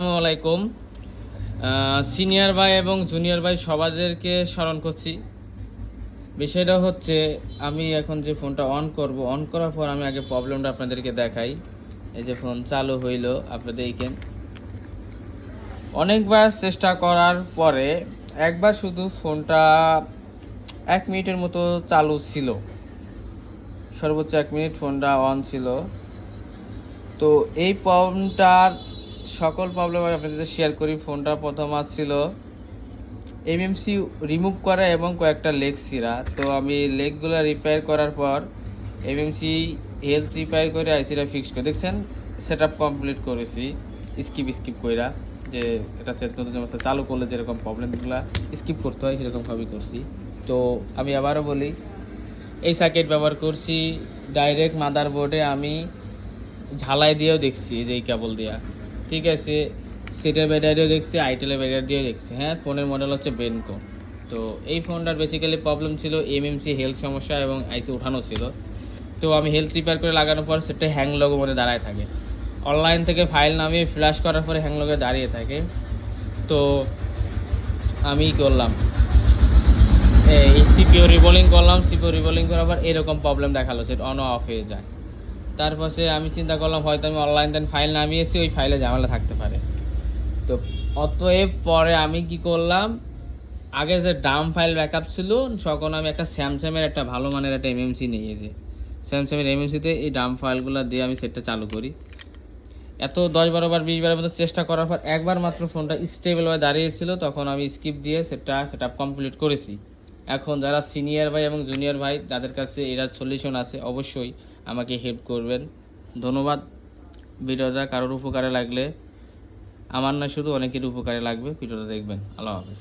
আসসালামু আলাইকুম। সিনিয়র ভাই এবং জুনিয়র ভাই সবাইকে স্মরণ করছি। বিষয়টা হচ্ছে, আমি এখন যে ফোনটা অন করার পর আমি আগে প্রবলেমটা আপনাদেরকে দেখাই। এই যে ফোন চালু হইল, আপনাদের এইখান অনেকবার চেষ্টা করার পরে একবার শুধু ফোনটা 1 মিনিটের মতো চালু ছিল, সর্বোচ্চ 1 মিনিট ফোনটা অন ছিল। তো এই প্রবলেমটার সকল প্রবলেম আমি আপনাদের শেয়ার করি। ফোনটা প্রথম আসছিল এমএমসি রিমুভ করা এবং কয়েকটা লেগ ছিঁড়া। তো আমি লেগগুলো রিপেয়ার করার পর এমএমসি হেলথ রিপেয়ার করে আইসিটা ফিক্স করে দেখছেন, সেট আপ কমপ্লিট করেছি স্কিপ কইরা। যে এটা সেট নতুন অবস্থা চালু করলে যেরকম প্রবলেমগুলো স্কিপ করতে হয় সেরকমভাবেই করছি। তো আমি আবারও বলি, এই সার্কিট ব্যবহার করছি। ডাইরেক্ট মাদারবোর্ডে আমি ঝালাই দিয়েও দেখছি, এই যে এই কেবল দিয়া, ঠিক আছে। সেটের ব্যাটারিও দেখছি, আইটেলের ব্যাটারি দিয়েও দেখছি। হ্যাঁ, ফোনের মডেল হচ্ছে বেনকো। তো এই ফোনটার বেসিক্যালি প্রবলেম ছিল এমএমসি হেলথ সমস্যা এবং আইসি উঠানো ছিল। তো আমি হেলথ রিপেয়ার করে লাগানোর পর সেটা হ্যাং লগো মনে দাঁড়ায় থাকে। অনলাইন থেকে ফাইল নামিয়ে ফ্ল্যাশ করার পরে হ্যাং লগে দাঁড়িয়ে থাকে। তো আমি করলাম, এই সিপিও রিবোলিং করলাম। সিপিও রিবোলিং করার পর এরকম প্রবলেম দেখালো, সেটা অন অফ হয়ে যায়। তারপরে আমি চিন্তা করলাম হয়তো আমি অনলাইন দেন ফাইল নামিয়েছি, ওই ফাইলে ঝামেলা থাকতে পারে। তো অতএব পরে আমি কি করলাম, আগে যে ডাম ফাইল ব্যাকআপ ছিল, তখন আমি একটা স্যামসাংয়ের একটা ভালো মানের একটা এমএমসি নিয়েছি। স্যামসাংয়ের এমএমসিতে এই ডাম ফাইলগুলো দিয়ে আমি সেটটা চালু করি। এত 10-12 বার 20 বারের মতো চেষ্টা করার পর একবার মাত্র ফোনটা স্টেবল হয়ে দাঁড়িয়েছিল, তখন আমি স্কিপ দিয়ে সেট আপ কমপ্লিট করেছি। এখন যারা সিনিয়র ভাই এবং জুনিয়র ভাই তাদের কাছে এরা সলিউশন আছে, অবশ্যই আমাকে হেল্প করবেন। ধন্যবাদ। ভিডিওটা কারোর উপকারে লাগলে, আমার না শুধু অনেকের উপকারে লাগবে, ভিডিওটা দেখবেন। আল্লাহ হাফেজ।